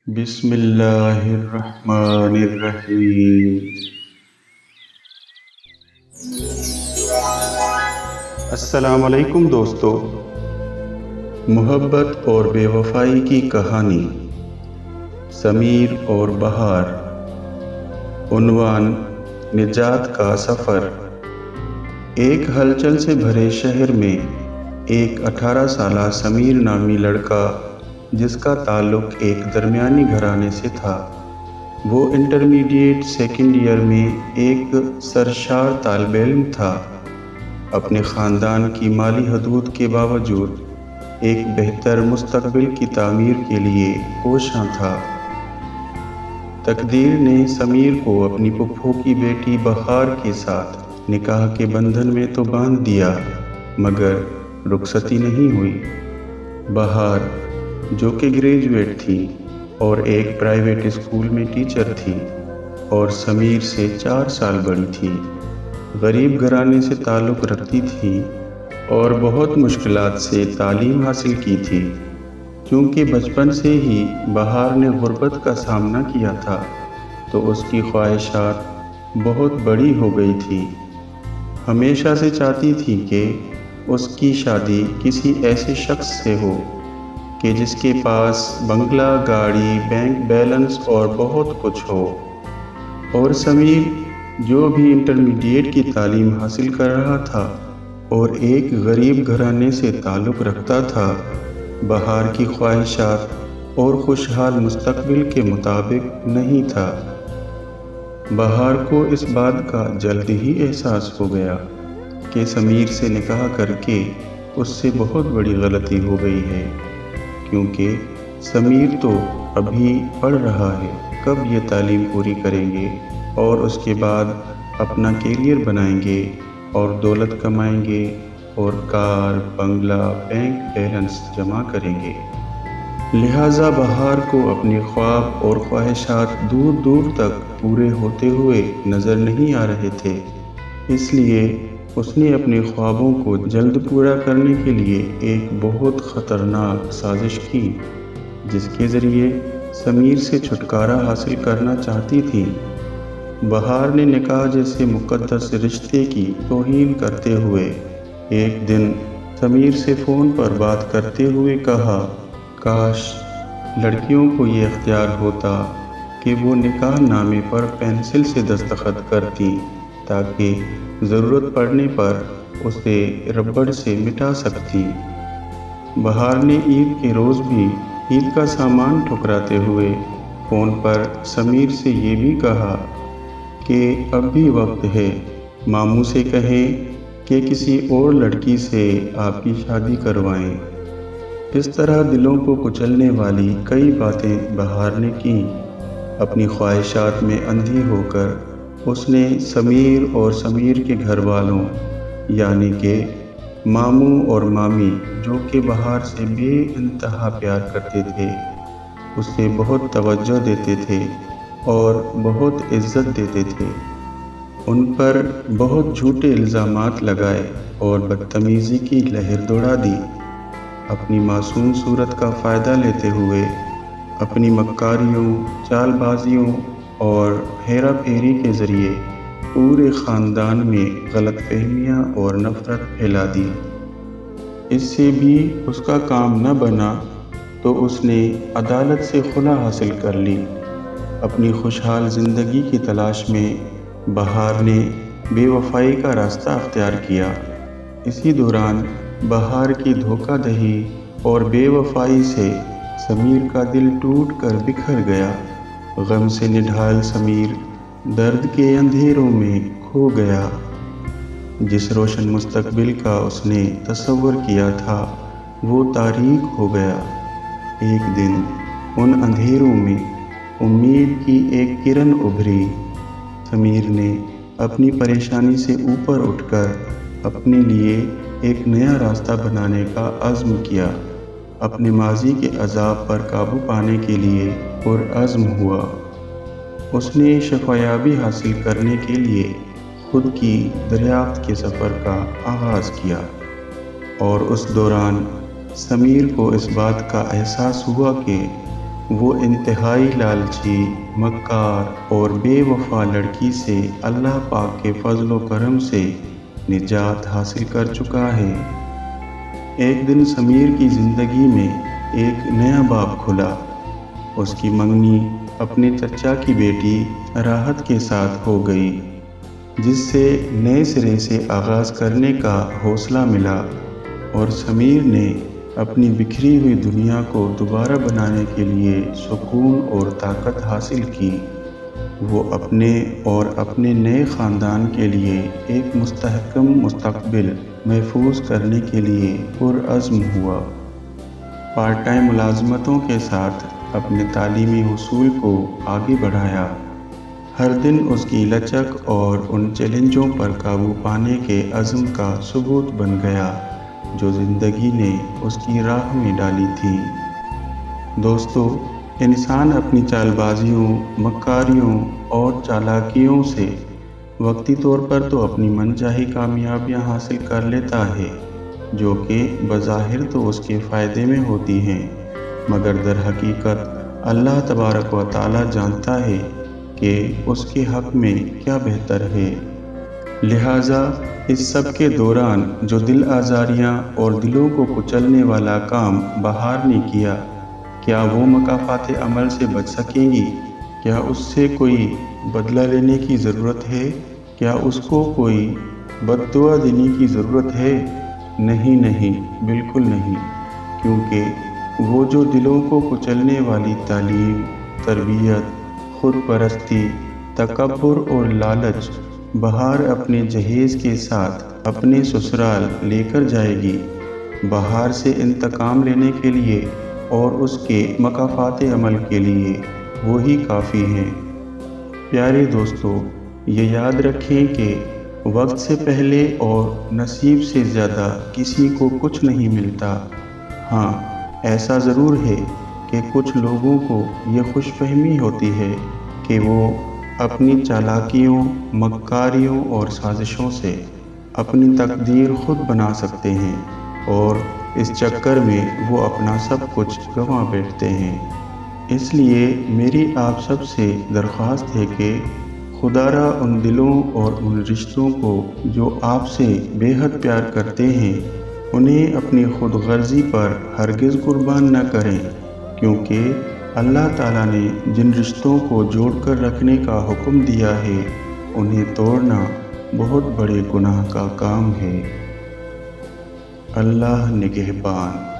بسم اللہ الرحمن الرحیم۔ السلام علیکم دوستو، محبت اور بے وفائی کی کہانی، سمیر اور بہار۔ عنوان: نجات کا سفر۔ ایک ہلچل سے بھرے شہر میں ایک 18 سالہ سمیر نامی لڑکا، جس کا تعلق ایک درمیانی گھرانے سے تھا، وہ انٹرمیڈیٹ سیکنڈ ایئر میں ایک سرشار طالب علم تھا۔ اپنے خاندان کی مالی حدود کے باوجود ایک بہتر مستقبل کی تعمیر کے لیے کوشاں تھا۔ تقدیر نے سمیر کو اپنی پھپھو کی بیٹی بہار کے ساتھ نکاح کے بندھن میں تو باندھ دیا، مگر رخصتی نہیں ہوئی۔ بہار، جو کہ گریجویٹ تھی اور ایک پرائیویٹ اسکول میں ٹیچر تھی اور سمیر سے 4 سال بڑی تھی، غریب گھرانے سے تعلق رکھتی تھی اور بہت مشکلات سے تعلیم حاصل کی تھی۔ چونکہ بچپن سے ہی بہار نے غربت کا سامنا کیا تھا، تو اس کی خواہشات بہت بڑی ہو گئی تھی۔ ہمیشہ سے چاہتی تھی کہ اس کی شادی کسی ایسے شخص سے ہو کہ جس کے پاس بنگلہ، گاڑی، بینک بیلنس اور بہت کچھ ہو۔ اور سمیر، جو بھی انٹرمیڈیٹ کی تعلیم حاصل کر رہا تھا اور ایک غریب گھرانے سے تعلق رکھتا تھا، بہار کی خواہشات اور خوشحال مستقبل کے مطابق نہیں تھا۔ بہار کو اس بات کا جلد ہی احساس ہو گیا کہ سمیر سے نکاح کر کے اس سے بہت بڑی غلطی ہو گئی ہے، کیونکہ سمیر تو ابھی پڑھ رہا ہے، کب یہ تعلیم پوری کریں گے اور اس کے بعد اپنا کیریئر بنائیں گے اور دولت کمائیں گے اور کار، بنگلہ، بینک بیلنس جمع کریں گے۔ لہٰذا بہار کو اپنے خواب اور خواہشات دور دور تک پورے ہوتے ہوئے نظر نہیں آ رہے تھے، اس لیے اس نے اپنے خوابوں کو جلد پورا کرنے کے لیے ایک بہت خطرناک سازش کی، جس کے ذریعے سمیر سے چھٹکارا حاصل کرنا چاہتی تھی۔ بہار نے نکاح جیسے مقدس رشتے کی توہین کرتے ہوئے ایک دن سمیر سے فون پر بات کرتے ہوئے کہا، کاش لڑکیوں کو یہ اختیار ہوتا کہ وہ نکاح نامے پر پینسل سے دستخط کرتی، تاکہ ضرورت پڑنے پر اسے ربڑ سے مٹا سکتی۔ بہار نے عید کے روز بھی عید کا سامان ٹھکراتے ہوئے فون پر سمیر سے یہ بھی کہا کہ اب بھی وقت ہے، ماموں سے کہیں کہ کسی اور لڑکی سے آپ کی شادی کروائیں۔ اس طرح دلوں کو کچلنے والی کئی باتیں بہار نے کیں۔ اپنی خواہشات میں اندھی ہو کر اس نے سمیر اور سمیر کے گھر والوں، یعنی کہ ماموں اور مامی، جو کہ بہار سے بے انتہا پیار کرتے تھے، اسے بہت توجہ دیتے تھے اور بہت عزت دیتے تھے، ان پر بہت جھوٹے الزامات لگائے اور بدتمیزی کی لہر دوڑا دی۔ اپنی معصوم صورت کا فائدہ لیتے ہوئے اپنی مکاریوں، چال بازیوں اور ہیرا پھیری کے ذریعے پورے خاندان میں غلط فہمیاں اور نفرت پھیلا دی۔ اس سے بھی اس کا کام نہ بنا تو اس نے عدالت سے خلا حاصل کر لی۔ اپنی خوشحال زندگی کی تلاش میں بہار نے بے وفائی کا راستہ اختیار کیا۔ اسی دوران بہار کی دھوکہ دہی اور بے وفائی سے سمیر کا دل ٹوٹ کر بکھر گیا۔ غم سے نڈھال سمیر درد کے اندھیروں میں کھو گیا۔ جس روشن مستقبل کا اس نے تصور کیا تھا، وہ تاریک ہو گیا۔ ایک دن ان اندھیروں میں امید کی ایک کرن ابھری۔ سمیر نے اپنی پریشانی سے اوپر اٹھ کر اپنے لیے ایک نیا راستہ بنانے کا عزم کیا۔ اپنے ماضی کے عذاب پر قابو پانے کے لیے پرعزم ہوا۔ اس نے شفایابی حاصل کرنے کے لیے خود کی دریافت کے سفر کا آغاز کیا، اور اس دوران سمیر کو اس بات کا احساس ہوا کہ وہ انتہائی لالچی، مکار اور بے وفا لڑکی سے اللہ پاک کے فضل و کرم سے نجات حاصل کر چکا ہے۔ ایک دن سمیر کی زندگی میں ایک نیا باب کھلا۔ اس کی منگنی اپنے چچا کی بیٹی راحت کے ساتھ ہو گئی، جس سے نئے سرے سے آغاز کرنے کا حوصلہ ملا، اور سمیر نے اپنی بکھری ہوئی دنیا کو دوبارہ بنانے کے لیے سکون اور طاقت حاصل کی۔ وہ اپنے اور اپنے نئے خاندان کے لیے ایک مستحکم مستقبل محفوظ کرنے کے لیے پرعزم ہوا۔ پارٹ ٹائم ملازمتوں کے ساتھ اپنے تعلیمی حصول کو آگے بڑھایا۔ ہر دن اس کی لچک اور ان چیلنجوں پر قابو پانے کے عزم کا ثبوت بن گیا جو زندگی نے اس کی راہ میں ڈالی تھی۔ دوستو، انسان اپنی چال بازیوں، مکاریوں اور چالاکیوں سے وقتی طور پر تو اپنی من چاہی کامیابیاں حاصل کر لیتا ہے، جو کہ بظاہر تو اس کے فائدے میں ہوتی ہیں، مگر در حقیقت اللہ تبارک و تعالیٰ جانتا ہے کہ اس کے حق میں کیا بہتر ہے۔ لہٰذا اس سب کے دوران جو دل آزاریاں اور دلوں کو کچلنے والا کام بہار نے کیا، کیا وہ مکافات عمل سے بچ سکیں گی؟ کیا اس سے کوئی بدلہ لینے کی ضرورت ہے؟ کیا اس کو کوئی بد دعا دینے کی ضرورت ہے؟ نہیں نہیں، بالکل نہیں، کیونکہ وہ جو دلوں کو کچلنے والی تعلیم، تربیت، خود پرستی، تکبر اور لالچ بہار اپنے جہیز کے ساتھ اپنے سسرال لے کر جائے گی، بہار سے انتقام لینے کے لیے اور اس کے مکافات عمل کے لیے وہی کافی ہیں۔ پیارے دوستو، یہ یاد رکھیں کہ وقت سے پہلے اور نصیب سے زیادہ کسی کو کچھ نہیں ملتا۔ ہاں، ایسا ضرور ہے کہ کچھ لوگوں کو یہ خوش فہمی ہوتی ہے کہ وہ اپنی چالاکیوں، مکاریوں اور سازشوں سے اپنی تقدیر خود بنا سکتے ہیں، اور اس چکر میں وہ اپنا سب کچھ گنوا بیٹھتے ہیں۔ اس لیے میری آپ سب سے درخواست ہے کہ خدا را ان دلوں اور ان رشتوں کو جو آپ سے بے حد پیار کرتے ہیں، انہیں اپنی خود غرضی پر ہرگز قربان نہ کریں، کیونکہ اللہ تعالیٰ نے جن رشتوں کو جوڑ کر رکھنے کا حکم دیا ہے، انہیں توڑنا بہت بڑے گناہ کا کام ہے۔ اللہ نگہبان۔